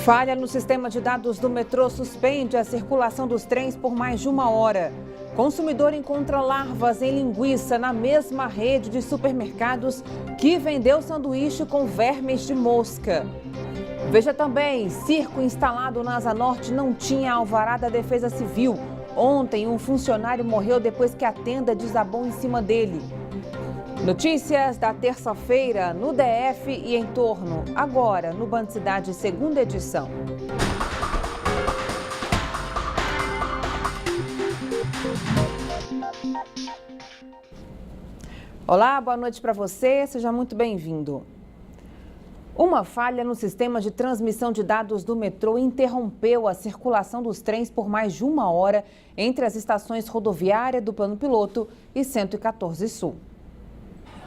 Falha no sistema de dados do metrô suspende a circulação dos trens por mais de 1 hora. Consumidor encontra larvas em linguiça na mesma rede de supermercados que vendeu sanduíche com vermes de mosca. Veja também, circo instalado na Asa Norte não tinha alvará da Defesa Civil. Ontem, um funcionário morreu depois que a tenda desabou em cima dele. Notícias da terça-feira no DF e em torno, agora no Band Cidade, segunda edição. Olá, boa noite para você, seja muito bem-vindo. Uma falha no sistema de transmissão de dados do metrô interrompeu a circulação dos trens por mais de 1 hora entre as estações rodoviária do Plano Piloto e 114 Sul.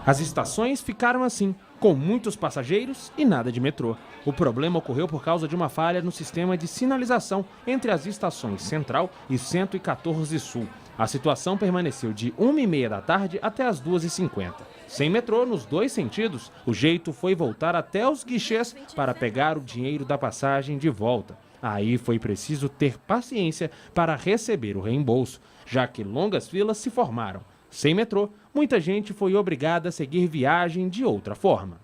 As estações ficaram assim, com muitos passageiros e nada de metrô. O problema ocorreu por causa de uma falha no sistema de sinalização entre as estações Central e 114 Sul. A situação permaneceu de 1h30 da tarde até as 2h50. Sem metrô nos dois sentidos, o jeito foi voltar até os guichês para pegar o dinheiro da passagem de volta. Aí foi preciso ter paciência para receber o reembolso, já que longas filas se formaram. Sem metrô, muita gente foi obrigada a seguir viagem de outra forma.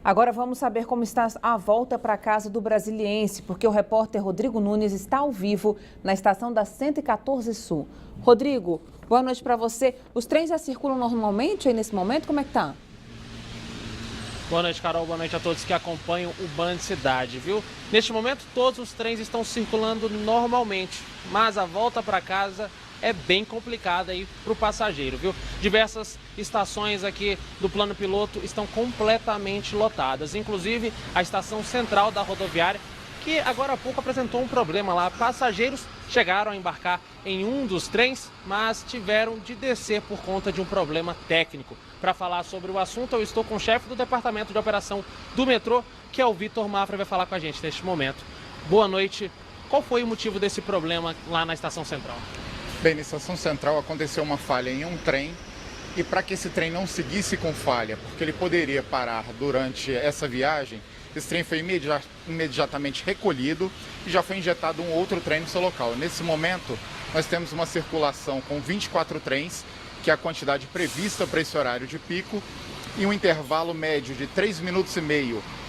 Agora vamos saber como está a volta para casa do Brasiliense, porque o repórter Rodrigo Nunes está ao vivo na estação da 114 Sul. Rodrigo, boa noite para você. Os trens já circulam normalmente aí nesse momento? Como é que tá? Boa noite, Carol. Boa noite a todos que acompanham o Band Cidade, viu? Neste momento, todos os trens estão circulando normalmente, mas a volta para casa é bem complicada aí para o passageiro, viu? Diversas estações aqui do Plano Piloto estão completamente lotadas, inclusive a estação central da rodoviária, que agora há pouco apresentou um problema lá. Passageiros chegaram a embarcar em um dos trens, mas tiveram de descer por conta de um problema técnico. Para falar sobre o assunto, eu estou com o chefe do Departamento de Operação do Metrô, que é o Vitor Mafra, vai falar com a gente neste momento. Boa noite. Qual foi o motivo desse problema lá na estação central? Bem, na estação central aconteceu uma falha em um trem e para que esse trem não seguisse com falha, porque ele poderia parar durante essa viagem, esse trem foi imediatamente recolhido e já foi injetado um outro trem no seu local. Nesse momento, nós temos uma circulação com 24 trens, que é a quantidade prevista para esse horário de pico, e um intervalo médio de 3,5 minutos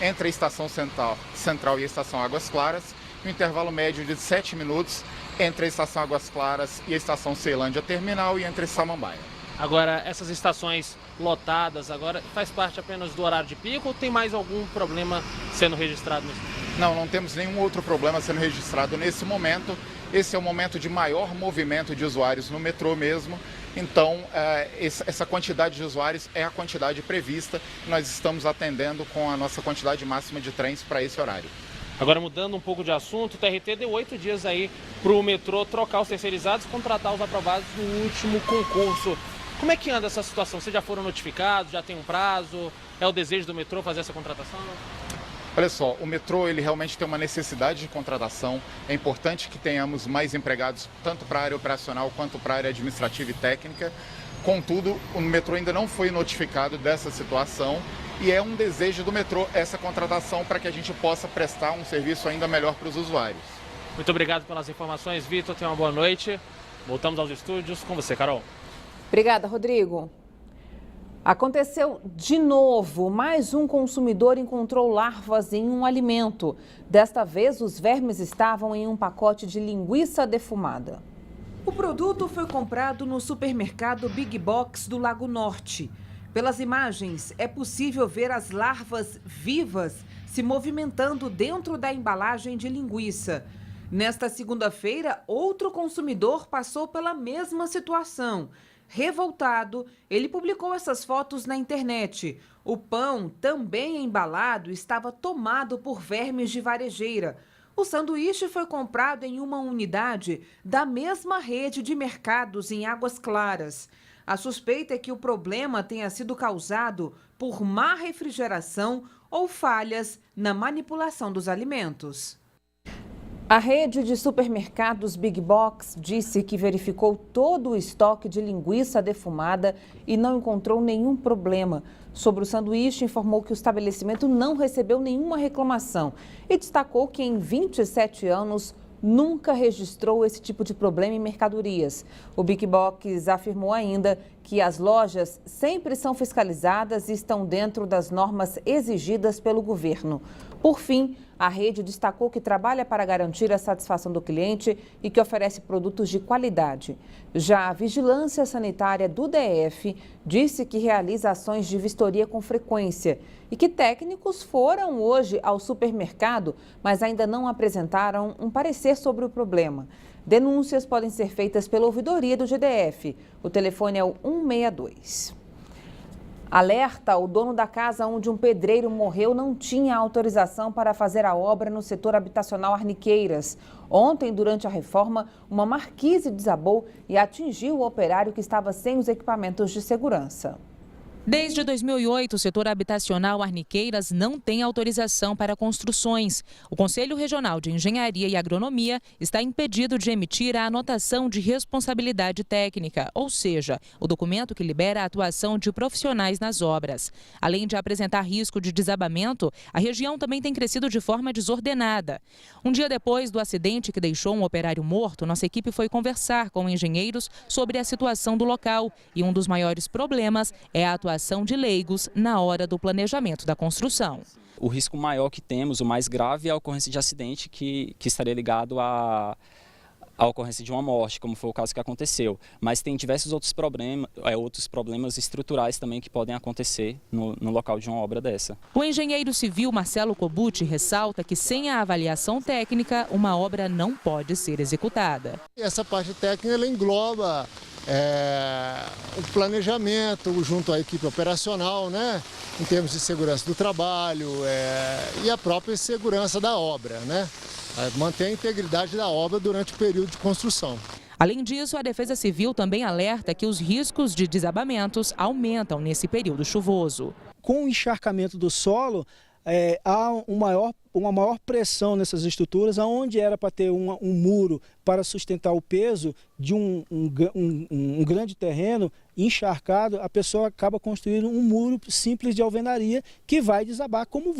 entre a estação central e a estação Águas Claras, e um intervalo médio de 7 minutos entre a estação Águas Claras e a estação Ceilândia Terminal e entre Samambaia. Agora, essas estações lotadas agora faz parte apenas do horário de pico ou tem mais algum problema sendo registrado nisso? Não temos nenhum outro problema sendo registrado nesse momento. Esse é o momento de maior movimento de usuários no metrô mesmo. Então, essa quantidade de usuários é a quantidade prevista. Nós estamos atendendo com a nossa quantidade máxima de trens para esse horário. Agora, mudando um pouco de assunto, o TRT deu 8 dias aí para o metrô trocar os terceirizados e contratar os aprovados no último concurso. Como é que anda essa situação? Vocês já foram notificados? Já tem um prazo? É o desejo do metrô fazer essa contratação? Olha só, o metrô ele realmente tem uma necessidade de contratação. É importante que tenhamos mais empregados, tanto para a área operacional quanto para a área administrativa e técnica. Contudo, o metrô ainda não foi notificado dessa situação e é um desejo do metrô essa contratação para que a gente possa prestar um serviço ainda melhor para os usuários. Muito obrigado pelas informações, Vitor. Tenha uma boa noite. Voltamos aos estúdios com você, Carol. Obrigada, Rodrigo. Aconteceu de novo. Mais um consumidor encontrou larvas em um alimento. Desta vez, os vermes estavam em um pacote de linguiça defumada. O produto foi comprado no supermercado Big Box do Lago Norte. Pelas imagens, é possível ver as larvas vivas se movimentando dentro da embalagem de linguiça. Nesta segunda-feira, outro consumidor passou pela mesma situação. Revoltado, ele publicou essas fotos na internet. O pão, também embalado, estava tomado por vermes de varejeira. O sanduíche foi comprado em uma unidade da mesma rede de mercados em Águas Claras. A suspeita é que o problema tenha sido causado por má refrigeração ou falhas na manipulação dos alimentos. A rede de supermercados Big Box disse que verificou todo o estoque de linguiça defumada e não encontrou nenhum problema. Sobre o sanduíche, informou que o estabelecimento não recebeu nenhuma reclamação e destacou que em 27 anos nunca registrou esse tipo de problema em mercadorias. O Big Box afirmou ainda que as lojas sempre são fiscalizadas e estão dentro das normas exigidas pelo governo. Por fim, a rede destacou que trabalha para garantir a satisfação do cliente e que oferece produtos de qualidade. Já a Vigilância Sanitária do DF disse que realiza ações de vistoria com frequência e que técnicos foram hoje ao supermercado, mas ainda não apresentaram um parecer sobre o problema. Denúncias podem ser feitas pela ouvidoria do GDF. O telefone é o 162. Alerta: o dono da casa onde um pedreiro morreu não tinha autorização para fazer a obra no setor habitacional Arniqueiras. Ontem, durante a reforma, uma marquise desabou e atingiu o operário que estava sem os equipamentos de segurança. Desde 2008, o setor habitacional Arniqueiras não tem autorização para construções. O Conselho Regional de Engenharia e Agronomia está impedido de emitir a anotação de responsabilidade técnica, ou seja, o documento que libera a atuação de profissionais nas obras. Além de apresentar risco de desabamento, a região também tem crescido de forma desordenada. Um dia depois do acidente que deixou um operário morto, nossa equipe foi conversar com engenheiros sobre a situação do local. E um dos maiores problemas é a atuação de leigos na hora do planejamento da construção. O risco maior que temos, o mais grave, é a ocorrência de acidente que estaria ligado à ocorrência de uma morte, como foi o caso que aconteceu. Mas tem diversos outros problemas estruturais também que podem acontecer no local de uma obra dessa. O engenheiro civil Marcelo Cobucci ressalta que sem a avaliação técnica, uma obra não pode ser executada. Essa parte técnica ela engloba o planejamento junto à equipe operacional, né, em termos de segurança do trabalho e a própria segurança da obra, né, manter a integridade da obra durante o período de construção. Além disso, a Defesa Civil também alerta que os riscos de desabamentos aumentam nesse período chuvoso. Com o encharcamento do solo, há uma maior pressão nessas estruturas, onde era para ter um muro para sustentar o peso de um grande terreno encharcado, a pessoa acaba construindo um muro simples de alvenaria que vai desabar, como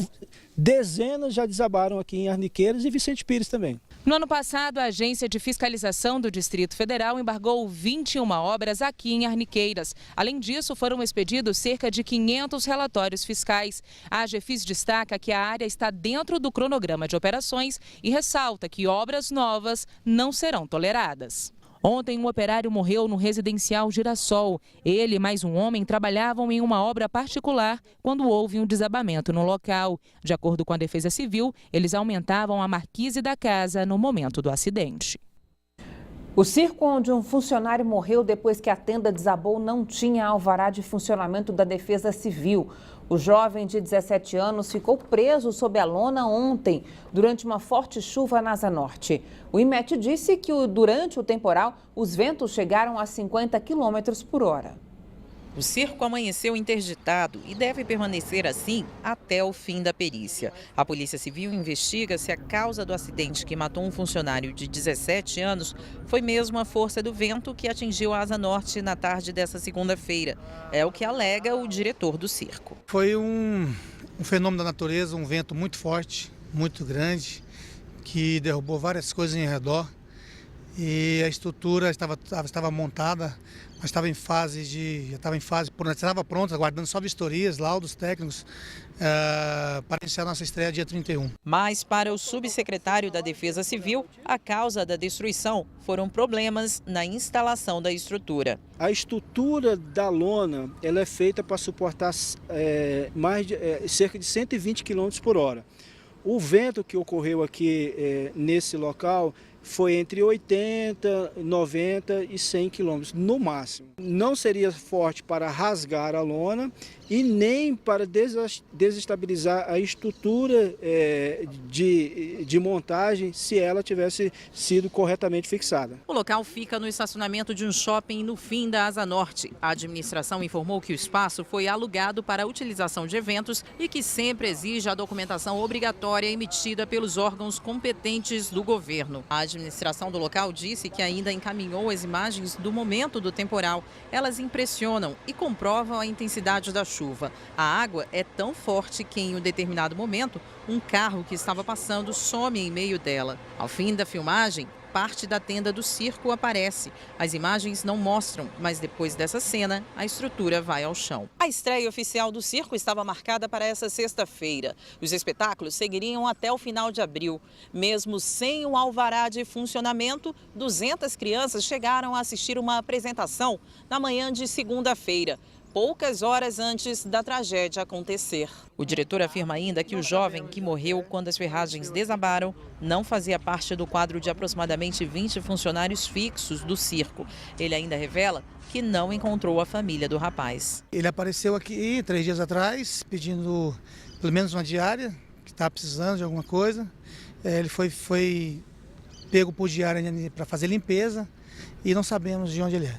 dezenas já desabaram aqui em Arniqueiras e Vicente Pires também. No ano passado, a Agência de Fiscalização do Distrito Federal embargou 21 obras aqui em Arniqueiras. Além disso, foram expedidos cerca de 500 relatórios fiscais. A AGFIS destaca que a área está dentro do cronograma de operações e ressalta que obras novas não serão toleradas. Ontem, um operário morreu no residencial Girassol. Ele e mais um homem trabalhavam em uma obra particular quando houve um desabamento no local. De acordo com a Defesa Civil, eles aumentavam a marquise da casa no momento do acidente. O circo onde um funcionário morreu depois que a tenda desabou não tinha alvará de funcionamento da Defesa Civil. O jovem de 17 anos ficou preso sob a lona ontem, durante uma forte chuva na Asa Norte. O IMET disse que durante o temporal, os ventos chegaram a 50 km por hora. O circo amanheceu interditado e deve permanecer assim até o fim da perícia. A Polícia Civil investiga se a causa do acidente que matou um funcionário de 17 anos foi mesmo a força do vento que atingiu a Asa Norte na tarde dessa segunda-feira. É o que alega o diretor do circo. Foi um fenômeno da natureza, um vento muito forte, muito grande, que derrubou várias coisas em redor. E a estrutura estava montada, mas estava pronta, aguardando só vistorias, laudos técnicos, para iniciar nossa estreia dia 31. Mas para o subsecretário da Defesa Civil, a causa da destruição foram problemas na instalação da estrutura. A estrutura da lona ela é feita para suportar cerca de 120 km por hora. O vento que ocorreu aqui nesse local, foi entre 80, 90 e 100 quilômetros, no máximo. Não seria forte para rasgar a lona e nem para desestabilizar a estrutura de montagem se ela tivesse sido corretamente fixada. O local fica no estacionamento de um shopping no fim da Asa Norte. A administração informou que o espaço foi alugado para a utilização de eventos e que sempre exige a documentação obrigatória emitida pelos órgãos competentes do governo. A administração do local disse que ainda encaminhou as imagens do momento do temporal. Elas impressionam e comprovam a intensidade da chuva. A água é tão forte que, em um determinado momento, um carro que estava passando some em meio dela. Ao fim da filmagem, parte da tenda do circo aparece. As imagens não mostram, mas depois dessa cena, a estrutura vai ao chão. A estreia oficial do circo estava marcada para essa sexta-feira. Os espetáculos seguiriam até o final de abril. Mesmo sem o alvará de funcionamento, 200 crianças chegaram a assistir uma apresentação na manhã de segunda-feira, poucas horas antes da tragédia acontecer. O diretor afirma ainda que o jovem que morreu quando as ferragens desabaram não fazia parte do quadro de aproximadamente 20 funcionários fixos do circo. Ele ainda revela que não encontrou a família do rapaz. Ele apareceu aqui 3 dias atrás pedindo pelo menos uma diária, que está precisando de alguma coisa. Ele foi pego por diária para fazer limpeza e não sabemos de onde ele é.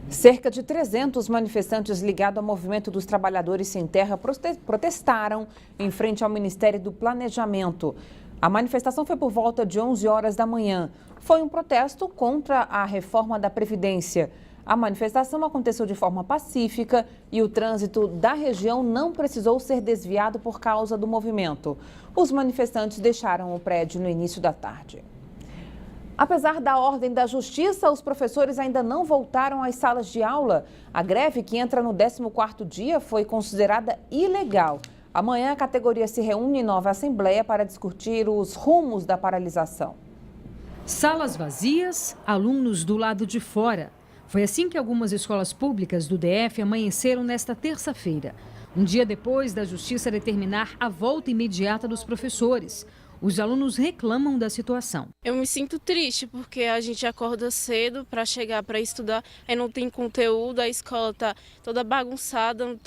Cerca de 300 manifestantes ligados ao Movimento dos Trabalhadores Sem Terra protestaram em frente ao Ministério do Planejamento. A manifestação foi por volta de 11 horas da manhã. Foi um protesto contra a reforma da Previdência. A manifestação aconteceu de forma pacífica e o trânsito da região não precisou ser desviado por causa do movimento. Os manifestantes deixaram o prédio no início da tarde. Apesar da ordem da Justiça, os professores ainda não voltaram às salas de aula. A greve, que entra no 14º dia, foi considerada ilegal. Amanhã, a categoria se reúne em nova assembleia para discutir os rumos da paralisação. Salas vazias, alunos do lado de fora. Foi assim que algumas escolas públicas do DF amanheceram nesta terça-feira, um dia depois da Justiça determinar a volta imediata dos professores. Os alunos reclamam da situação. Eu me sinto triste porque a gente acorda cedo para chegar para estudar, aí não tem conteúdo, a escola tá toda bagunçada,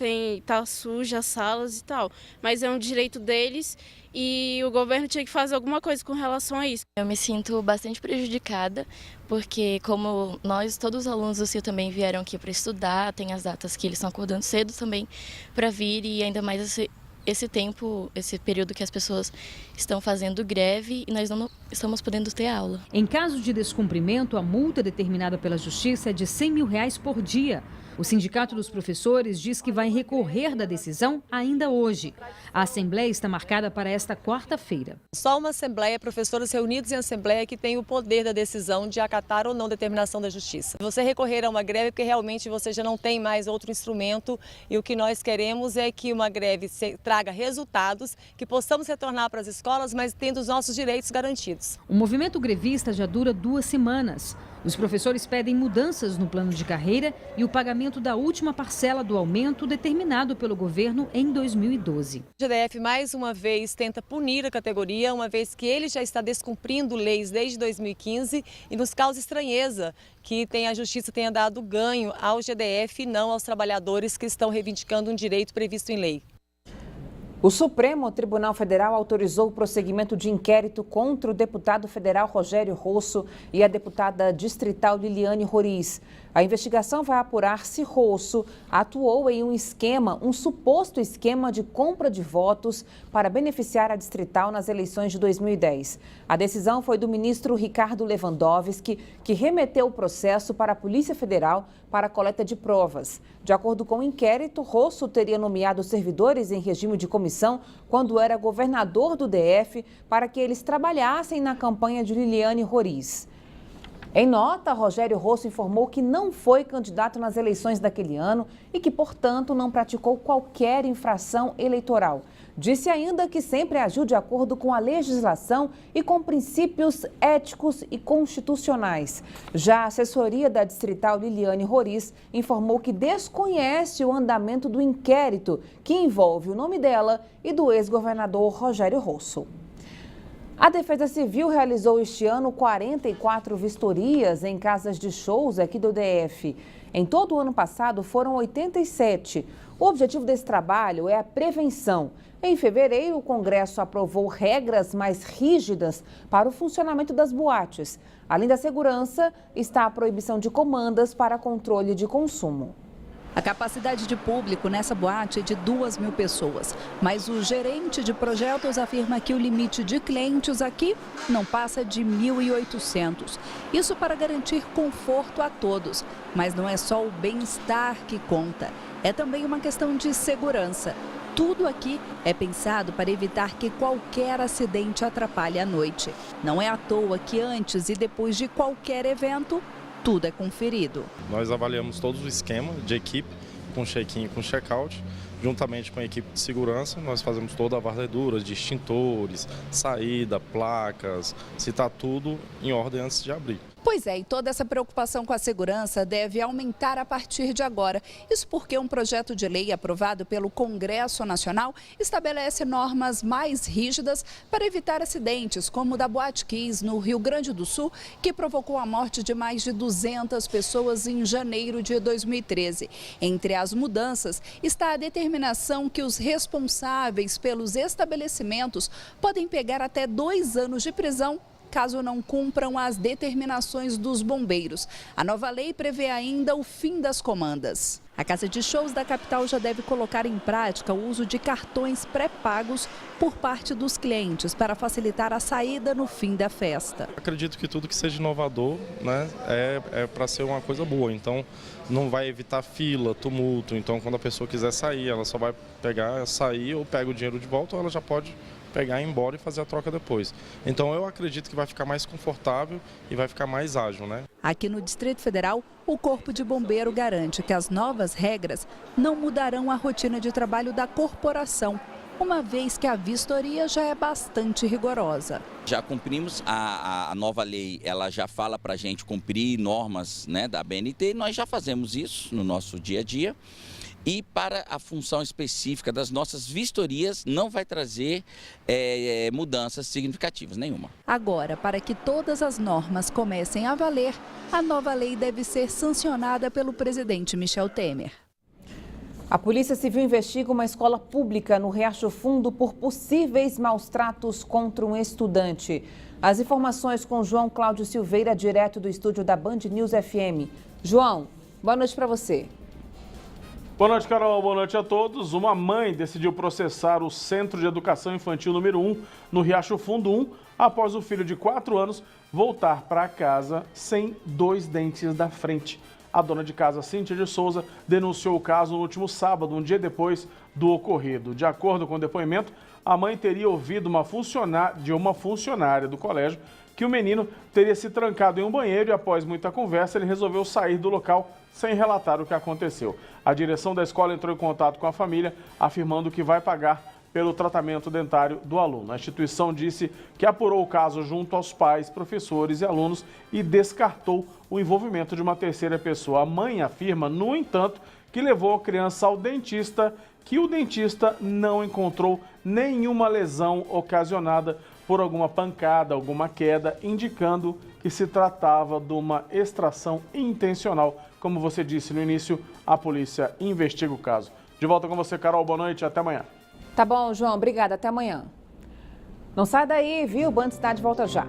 tá suja as salas e tal. Mas é um direito deles e o governo tinha que fazer alguma coisa com relação a isso. Eu me sinto bastante prejudicada porque como todos os alunos do CIO também vieram aqui para estudar, tem as datas que eles estão acordando cedo também para vir e ainda mais esse período que as pessoas estão fazendo greve e nós não estamos podendo ter aula. Em caso de descumprimento, a multa determinada pela Justiça é de R$100 mil por dia. O Sindicato dos Professores diz que vai recorrer da decisão ainda hoje. A assembleia está marcada para esta quarta-feira. Só uma assembleia, professores reunidos em assembleia, que tem o poder da decisão de acatar ou não determinação da Justiça. Você recorrer a uma greve porque realmente você já não tem mais outro instrumento e o que nós queremos é que uma greve traga resultados, que possamos retornar para as escolas, mas tendo os nossos direitos garantidos. O movimento grevista já dura 2 semanas. Os professores pedem mudanças no plano de carreira e o pagamento da última parcela do aumento determinado pelo governo em 2012. O GDF mais uma vez tenta punir a categoria, uma vez que ele já está descumprindo leis desde 2015 e nos causa estranheza que a Justiça tenha dado ganho ao GDF e não aos trabalhadores que estão reivindicando um direito previsto em lei. O Supremo Tribunal Federal autorizou o prosseguimento de inquérito contra o deputado federal Rogério Rosso e a deputada distrital Liliane Roriz. A investigação vai apurar se Rosso atuou em um suposto esquema de compra de votos para beneficiar a distrital nas eleições de 2010. A decisão foi do ministro Ricardo Lewandowski, que remeteu o processo para a Polícia Federal para a coleta de provas. De acordo com o inquérito, Rosso teria nomeado servidores em regime de comissão quando era governador do DF para que eles trabalhassem na campanha de Liliane Roriz. Em nota, Rogério Rosso informou que não foi candidato nas eleições daquele ano e que, portanto, não praticou qualquer infração eleitoral. Disse ainda que sempre agiu de acordo com a legislação e com princípios éticos e constitucionais. Já a assessoria da distrital Liliane Roriz informou que desconhece o andamento do inquérito que envolve o nome dela e do ex-governador Rogério Rosso. A Defesa Civil realizou este ano 44 vistorias em casas de shows aqui do DF. Em todo o ano passado foram 87. O objetivo desse trabalho é a prevenção. Em fevereiro, o Congresso aprovou regras mais rígidas para o funcionamento das boates. Além da segurança, está a proibição de comandas para controle de consumo. A capacidade de público nessa boate é de 2.000 pessoas, mas o gerente de projetos afirma que o limite de clientes aqui não passa de 1.800. Isso para garantir conforto a todos, mas não é só o bem-estar que conta, é também uma questão de segurança. Tudo aqui é pensado para evitar que qualquer acidente atrapalhe a noite. Não é à toa que antes e depois de qualquer evento, tudo é conferido. Nós avaliamos todo o esquema de equipe, com check-in e com check-out. Juntamente com a equipe de segurança, nós fazemos toda a varredura de extintores, saída, placas, se está tudo em ordem antes de abrir. Pois é, e toda essa preocupação com a segurança deve aumentar a partir de agora. Isso porque um projeto de lei aprovado pelo Congresso Nacional estabelece normas mais rígidas para evitar acidentes, como o da Boate Kiss, no Rio Grande do Sul, que provocou a morte de mais de 200 pessoas em janeiro de 2013. Entre as mudanças está a determinação que os responsáveis pelos estabelecimentos podem pegar até 2 anos de prisão caso não cumpram as determinações dos bombeiros. A nova lei prevê ainda o fim das comandas. A Casa de Shows da capital já deve colocar em prática o uso de cartões pré-pagos por parte dos clientes para facilitar a saída no fim da festa. Acredito que tudo que seja inovador, né, é para ser uma coisa boa. Então, não vai evitar fila, tumulto. Então, quando a pessoa quiser sair, ela só vai sair ou pega o dinheiro de volta ou ela já pode pegar, ir embora e fazer a troca depois. Então eu acredito que vai ficar mais confortável e vai ficar mais ágil, né? Aqui no Distrito Federal, o Corpo de Bombeiro garante que as novas regras não mudarão a rotina de trabalho da corporação, uma vez que a vistoria já é bastante rigorosa. Já cumprimos, a nova lei, ela já fala para a gente cumprir normas, né, da BNT, nós já fazemos isso no nosso dia a dia. E para a função específica das nossas vistorias, não vai trazer mudanças significativas nenhuma. Agora, para que todas as normas comecem a valer, a nova lei deve ser sancionada pelo presidente Michel Temer. A Polícia Civil investiga uma escola pública no Riacho Fundo por possíveis maus-tratos contra um estudante. As informações com João Cláudio Silveira, direto do estúdio da Band News FM. João, boa noite para você. Boa noite, Carol. Boa noite a todos. Uma mãe decidiu processar o Centro de Educação Infantil número 1, no Riacho Fundo 1, após o filho de 4 anos voltar para casa sem 2 dentes da frente. A dona de casa, Cíntia de Souza, denunciou o caso no último sábado, um dia depois do ocorrido. De acordo com o depoimento, a mãe teria ouvido de uma funcionária do colégio que o menino teria se trancado em um banheiro e, após muita conversa, ele resolveu sair do local sem relatar o que aconteceu. A direção da escola entrou em contato com a família, afirmando que vai pagar pelo tratamento dentário do aluno. A instituição disse que apurou o caso junto aos pais, professores e alunos e descartou o envolvimento de uma terceira pessoa. A mãe afirma, no entanto, que levou a criança ao dentista, que o dentista não encontrou nenhuma lesão ocasionada por alguma pancada, alguma queda, indicando que se tratava de uma extração intencional. Como você disse no início, a polícia investiga o caso. De volta com você, Carol. Boa noite e até amanhã. Tá bom, João. Obrigada. Até amanhã. Não sai daí, viu? O Band Cidade volta já.